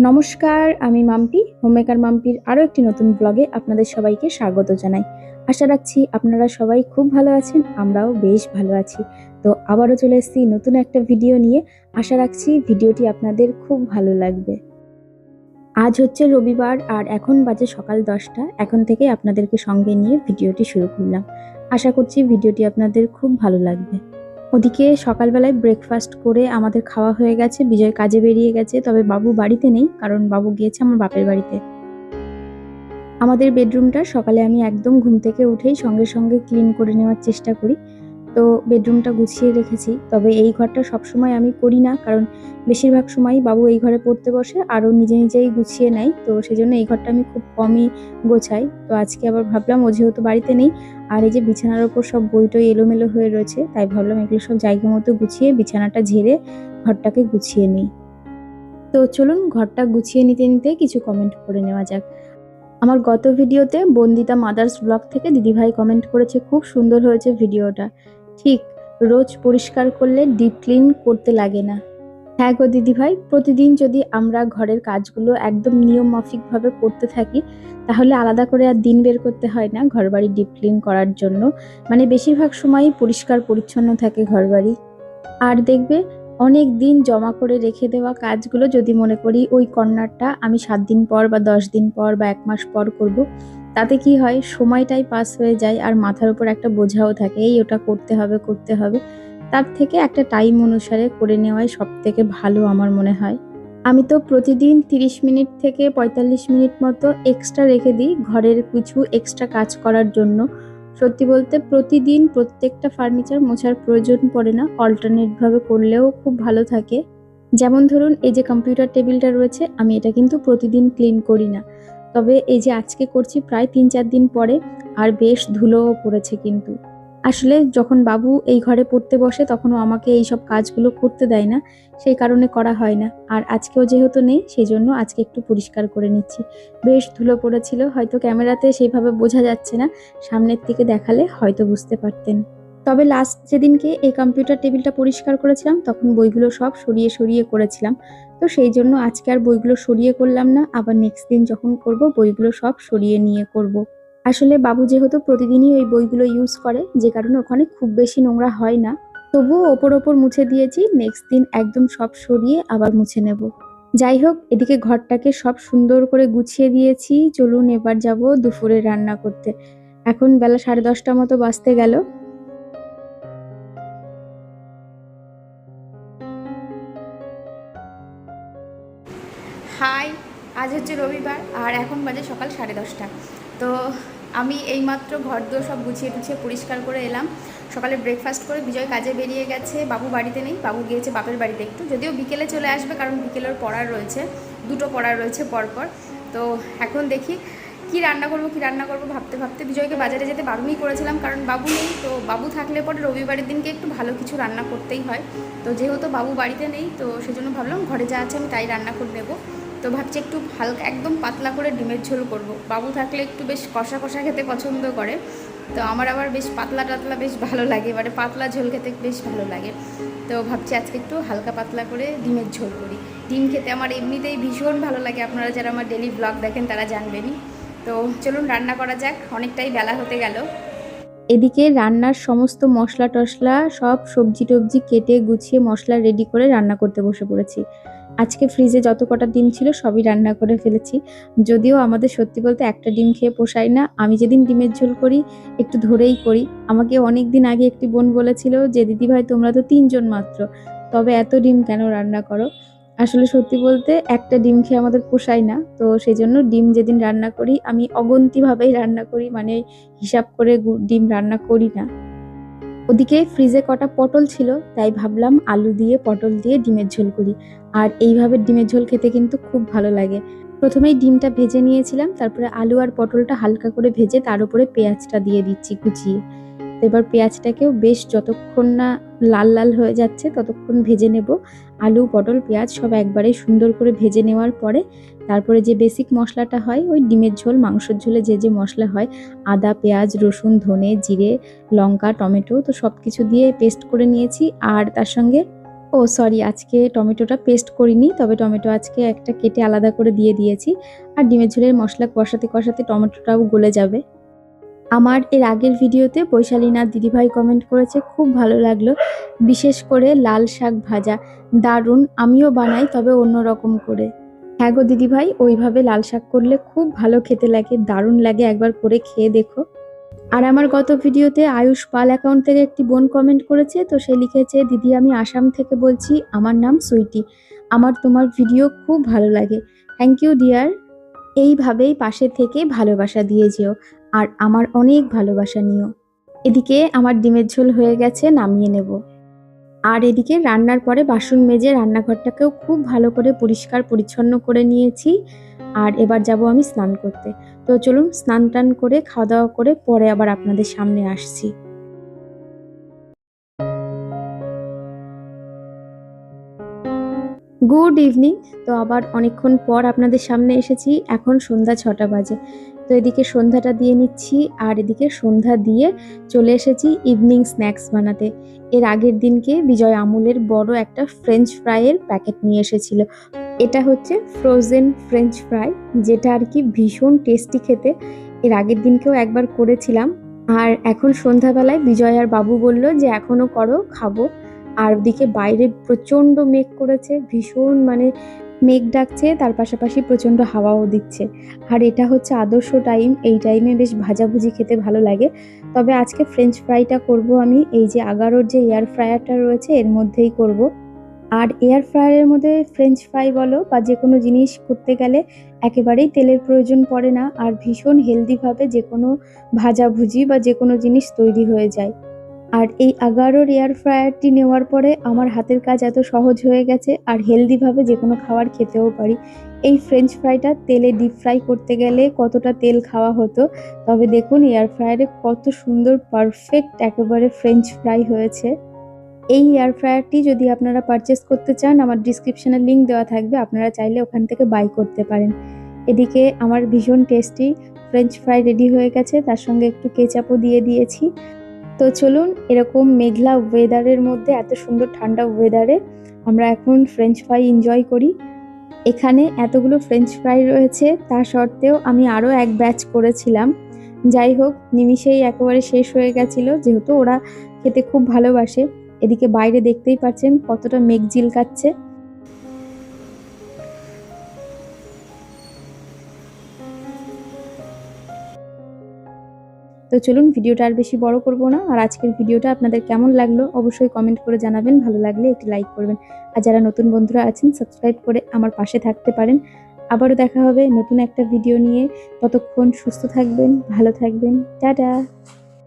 নমস্কার, আমি মাম্পি। হোমমেকার মাম্পির আরও একটি নতুন ব্লগে আপনাদের সবাইকে স্বাগত জানাই। আশা রাখছি আপনারা সবাই খুব ভালো আছেন, আমরাও বেশ ভালো আছি। তো আবারও চলে এসেছি নতুন একটা ভিডিও নিয়ে। আশা রাখছি ভিডিওটি আপনাদের খুব ভালো লাগবে। আজ হচ্ছে রবিবার আর এখন বাজে সকাল 10টা। এখন থেকে আপনাদেরকে সঙ্গে নিয়ে ভিডিওটি শুরু করলাম। আশা করছি ভিডিওটি আপনাদের খুব ভালো লাগবে। ওদিকে সকালবেলায় ব্রেকফাস্ট করে আমাদের খাওয়া হয়ে গেছে, বিজয় কাজে বেরিয়ে গেছে, তবে বাবু বাড়িতে নেই, কারণ বাবু গিয়েছে আমার বাপের বাড়িতে। আমাদের বেডরুমটা সকালে আমি একদম ঘুম থেকে উঠেই সঙ্গে সঙ্গে ক্লিন করে নেওয়ার চেষ্টা করি। তো বেডরুমটা গুছিয়ে রেখেছি, তবে এই ঘরটা সবসময় আমি করি না, কারণ বেশিরভাগ সময়ই বাবু এই ঘরে পড়তে বসে আরও নিজে নিজেই গুছিয়ে নেয়। তো সেই জন্য এই ঘরটা আমি খুব কমই গোছাই। তো আজকে আবার ভাবলাম ও যেহেতু বাড়িতে নেই, আর এই যে বিছানার ওপর সব বইটই এলোমেলো হয়ে রয়েছে, তাই ভাবলাম এগুলো সব জায়গা মতো গুছিয়ে বিছানাটা ঝেড়ে ঘরটাকে গুছিয়ে নিই। তো চলুন ঘরটা গুছিয়ে নিতে নিতে কিছু কমেন্ট করে নেওয়া যাক। আমার গত ভিডিওতে বন্দিতা মাদার্স ব্লগ থেকে দিদিভাই কমেন্ট করেছে, খুব সুন্দর হয়েছে ভিডিওটা। ঠিক, রোজ পরিষ্কার করলে ডিপ ক্লিন করতে লাগে না। হ্যাঁ গো দিদিভাই, প্রতিদিন যদি আমরা ঘরের কাজগুলো একদম নিয়ম মাফিকভাবে করতে থাকি, তাহলে আলাদা করে আর দিন বের করতে হয় না ঘরবাড়ি ডিপ ক্লিন করার জন্য। মানে বেশিরভাগ সময়ই পরিষ্কার পরিচ্ছন্ন থাকে ঘরবাড়ি। আর দেখবে অনেক দিন জমা করে রেখে দেওয়া কাজগুলো যদি মনে করি ওই কর্নারটা আমি 7 দিন পর বা 10 দিন পর বা 1 মাস পর করব, তাতে কি হয়, সময়টাই পাস হয়ে যায় আর মাথার উপর একটা বোঝাও থাকে, এই ওটা করতে হবে করতে হবে। তার থেকে একটা টাইম অনুসারে করে নেওয়াই সব থেকে ভালো আমার মনে হয়। আমি তো প্রতিদিন 30 মিনিট থেকে 45 মিনিট মতো এক্সট্রা রেখে দিই ঘরের কিছু এক্সট্রা কাজ করার জন্য। সত্যি বলতে প্রতিদিন প্রত্যেকটা ফার্নিচার মোছার প্রয়োজন পড়ে না, অল্টারনেটভাবে করলেও খুব ভালো থাকে। যেমন ধরুন এই যে কম্পিউটার টেবিলটা রয়েছে, আমি এটা কিন্তু প্রতিদিন ক্লিন করি না, তবে এই যে আজকে করছি প্রায় 3-4 দিন পরে, আর বেশ ধুলোও পড়েছে কিন্তু। আসলে যখন বাবু এই ঘরে পড়তে বসে তখনও আমাকে এই সব কাজগুলো করতে দেয় না, সেই কারণে করা হয় না। আর আজকেও যেহেতু নেই, সেই জন্য আজকে একটু পরিষ্কার করে নিচ্ছি। বেশ ধুলো পড়েছিল, হয়তো ক্যামেরাতে সেইভাবে বোঝা যাচ্ছে না, সামনের থেকে দেখালে হয়তো বুঝতে পারতেন। তবে লাস্ট যেদিনকে এই কম্পিউটার টেবিলটা পরিষ্কার করেছিলাম, তখন বইগুলো সব সরিয়ে সরিয়ে করেছিলাম। তো সেই জন্য আজকে আর বইগুলো সরিয়ে করলাম না, আবার নেক্সট দিন যখন করব বইগুলো সব সরিয়ে নিয়ে করব। আসলে বাবু যেহেতু প্রতিদিনই ওই বইগুলো ইউজ করে, যে কারণে ওখানে খুব বেশি নোংরা হয় না। তবুও ওপর ওপর মুছে দিয়েছি, নেক্সট দিন একদম সব সরিয়ে আবার মুছে নেব। যাই হোক, এদিকে ঘরটাকে সব সুন্দর করে গুছিয়ে দিয়েছি। চলুন এবার যাব দুপুরে রান্না করতে। এখন বেলা 10:30 মতো বাজতে গেল। হাই, আজ হচ্ছে রবিবার আর এখন বাজে সকাল 10:30। তো আমি এইমাত্র ঘর দোর সব গুছিয়ে টুছিয়ে পরিষ্কার করে এলাম। সকালে ব্রেকফাস্ট করে বিজয় কাজে বেরিয়ে গেছে, বাবু বাড়িতে নেই, বাবু গিয়েছে বাপের বাড়িতে একটু, যদিও বিকেলে চলে আসবে, কারণ বিকেলের পড়ার রয়েছে, দুটো পড়ার রয়েছে পরপর। তো এখন দেখি কি রান্না করব ভাবতে ভাবতে বিজয়কে বাজারে যেতে বারণই করেছিলাম, কারণ বাবু নেই। তো বাবু থাকলে পরে রবিবারের দিনকে একটু ভালো কিছু রান্না করতেই হয়। তো যেহেতু বাবু বাড়িতে নেই, তো সেজন্য ভাবলাম ঘরে যা আছে আমি তাই রান্না করে দেবো। তো ভাবছি একটু হালকা একদম পাতলা করে ডিমের ঝোল করব। বাবু থাকলে একটু বেশ কষা কষা খেতে পছন্দ করে, তো আমার আবার বেশ পাতলা টাতলা বেশ ভালো লাগে, এবারে পাতলা ঝোল খেতে বেশ ভালো লাগে। তো ভাবছি আজকে একটু হালকা পাতলা করে ডিমের ঝোল করি। ডিম খেতে আমার এমনিতেই ভীষণ ভালো লাগে, আপনারা যারা আমার ডেলি ব্লগ দেখেন তারা জানবেনই। তো চলুন রান্না করা যাক, অনেকটাই বেলা হতে গেল। এদিকে রান্নার সমস্ত মশলা টশলা সব সবজি টবজি কেটে গুছিয়ে মশলা রেডি করে রান্না করতে বসে পড়েছি। আজকে ফ্রিজে যত কটা ডিম ছিল সবই রান্না করে ফেলেছি। যদিও আমাদের সত্যি বলতে একটা ডিম খেয়ে পোষায় না, আমি যেদিন ডিমের ঝোল করি একটু ধরেই করি। আমাকে অনেক দিন আগে একটি বোন বলেছিল যে দিদিভাই তোমরা তো 3 জন মাত্র, তবে এত ডিম কেন রান্না করো। আসলে সত্যি বলতে একটা ডিম খেয়ে আমাদের পোষায় না, তো সেই জন্য ডিম যেদিন রান্না করি আমি অগন্তিভাবেই রান্না করি, মানে হিসাব করে ডিম রান্না করি না। ওদিকে ফ্রিজে কটা পটল ছিল, তাই ভাবলাম আলু দিয়ে পটল দিয়ে ডিমের ঝোল করি। আর এইভাবে ডিমের ঝোল খেতে কিন্তু খুব ভালো লাগে। প্রথমেই ডিমটা ভেজে নিয়েছিলাম, তারপরে আলু আর পটলটা হালকা করে ভেজে তার উপরে পেঁয়াজটা দিয়ে দিচ্ছি কুচিয়ে। তো এবার পেঁয়াজটাকেও বেশ যতক্ষণ না লাল লাল হয়ে যাচ্ছে ততক্ষণ ভেজে নেব। আলু পটল পেঁয়াজ সব একবারে সুন্দর করে ভেজে নেওয়ার পরে তারপরে যে বেসিক মশলাটা হয় ওই ডিমের ঝোল মাংসের ঝোলে যে যে মশলা হয়, আদা পেঁয়াজ রসুন ধনে জিরে লঙ্কা টমেটো, তো সব কিছু দিয়ে পেস্ট করে নিয়েছি। আর তার সঙ্গে ও সরি, আজকে টমেটোটা পেস্ট করিনি, তবে টমেটো আজকে একটা কেটে আলাদা করে দিয়ে দিয়েছি। আর ডিমের ঝোলের মশলা কষাতে কষাতে টমেটোটাও গলে যাবে। আমার এর আগের ভিডিওতে বৈশালীনাথ দিদিভাই কমেন্ট করেছে, খুব ভালো লাগলো, বিশেষ করে লাল শাক ভাজা দারুণ, আমিও বানাই তবে অন্যরকম করে। হ্যাঁ গো দিদিভাই, ওইভাবে লাল শাক করলে খুব ভালো খেতে লাগে, দারুণ লাগে, একবার করে খেয়ে দেখো। আর আমার গত ভিডিওতে আয়ুষ পাল অ্যাকাউন্ট থেকে একটি বোন কমেন্ট করেছে, তো সে লিখেছে, দিদি আমি আসাম থেকে বলছি, আমার নাম সুইটি, আমার তোমার ভিডিও খুব ভালো লাগে। Thank you dear. এইভাবেই পাশে থেকে ভালোবাসা দিয়ে যেও, আর আমার অনেক ভালোবাসা নিও। এদিকে আমার ডিমের ঝোল হয়ে গেছে, নামিয়ে নেব। আর এদিকে রান্নার পরে বাসন মেজে রান্নাঘরটাকেও খুব ভালো করে পরিষ্কার পরিচ্ছন্ন করে নিয়েছি। আর এবার যাব আমি স্নান করতে। তো চলুন স্নান টান করে খাওয়া দাওয়া করে পরে আবার আপনাদের সামনে আসছি। Good evening. তো আবার অনেকক্ষণ পর আপনাদের সামনে এসেছি, এখন সন্ধ্যা 6টা বাজে। তো এদিকে সন্ধ্যাটা দিয়ে নিচ্ছি, আর এদিকে সন্ধ্যা দিয়ে চলে এসেছি ইভিনিং স্ন্যাক্স বানাতে। এর আগের দিনকে বিজয় আমুলের বড় একটা ফ্রেঞ্চ ফ্রাইয়ের প্যাকেট নিয়ে এসেছিল। এটা হচ্ছে ফ্রোজেন ফ্রেঞ্চ ফ্রাই, যেটা আর কি ভীষণ টেস্টি খেতে। এর আগের দিনকেও একবার করেছিলাম। আর এখন সন্ধ্যাবেলায় বিজয় আর বাবু বলল যে এখনো করো, খাবো। আর ওদিকে বাইরে প্রচণ্ড মেঘ করেছে, ভীষণ মানে মেঘ ডাকছে, তার পাশাপাশি প্রচণ্ড হাওয়াও দিচ্ছে। আর এটা হচ্ছে আদর্শ টাইম, এই টাইমে বেশ ভাজাভুজি খেতে ভালো লাগে। তবে আজকে ফ্রেঞ্চ ফ্রাইটা করব আমি এই যে আগারোর যে এয়ার ফ্রায়ারটা রয়েছে এর মধ্যেই করব। আর এয়ার ফ্রায়ারের মধ্যে ফ্রেঞ্চ ফ্রাই বলো বা যে কোনো জিনিস করতে গেলে একেবারেই তেলের প্রয়োজন পড়ে না, আর ভীষণ হেলদিভাবে যে কোনো ভাজাভুজি বা যে কোনো জিনিস তৈরি হয়ে যায়। আর এই আগারোর এয়ার ফ্রায়ারটি নেওয়ার পরে আমার হাতের কাজ এত সহজ হয়ে গেছে, আর হেলদিভাবে যে কোনো খাবার খেতেও পারি। এই ফ্রেঞ্চ ফ্রাইটা তেলে ডিপ ফ্রাই করতে গেলে কতটা তেল খাওয়া হতো, তবে দেখুন এয়ার ফ্রায়ারে কত সুন্দর পারফেক্ট একেবারে ফ্রেঞ্চ ফ্রাই হয়েছে। এই এয়ার ফ্রায়ারটি যদি আপনারা পারচেস করতে চান, আমার ডিসক্রিপশনে লিঙ্ক দেওয়া থাকবে, আপনারা চাইলে ওখান থেকে বাই করতে পারেন। এদিকে আমার ভীষণ টেস্টি ফ্রেঞ্চ ফ্রাই রেডি হয়ে গেছে, তার সঙ্গে একটু কেচাপও দিয়ে দিয়েছি। তো চলুন, এরকম মেঘলা ওয়েদারের মধ্যে, এত সুন্দর ঠান্ডা ওয়েদারে আমরা এখন ফ্রেঞ্চ ফ্রাই এনজয় করি। এখানে এতগুলো ফ্রেঞ্চ ফ্রাই রয়েছে, তা সত্ত্বেও আমি আরও এক ব্যাচ করেছিলাম। যাই হোক, নিমিষেই একেবারে শেষ হয়ে গেছিলো, যেহেতু ওরা খেতে খুব ভালোবাসে। এদিকে বাইরে দেখতেই পাচ্ছেন কতটা মেঘ ঝিলকাচ্ছে। তো চলুন, ভিডিওটা আর বেশি বড় করব না। আর আজকের ভিডিওটা আপনাদের কেমন লাগলো অবশ্যই কমেন্ট করে জানাবেন, ভালো লাগলে একটি লাইক করবেন। আর যারা নতুন বন্ধুরা আছেন সাবস্ক্রাইব করে আমার পাশে থাকতে পারেন। আবারও দেখা হবে নতুন একটা ভিডিও নিয়ে, ততক্ষণ সুস্থ থাকবেন, ভালো থাকবেন, টাটা।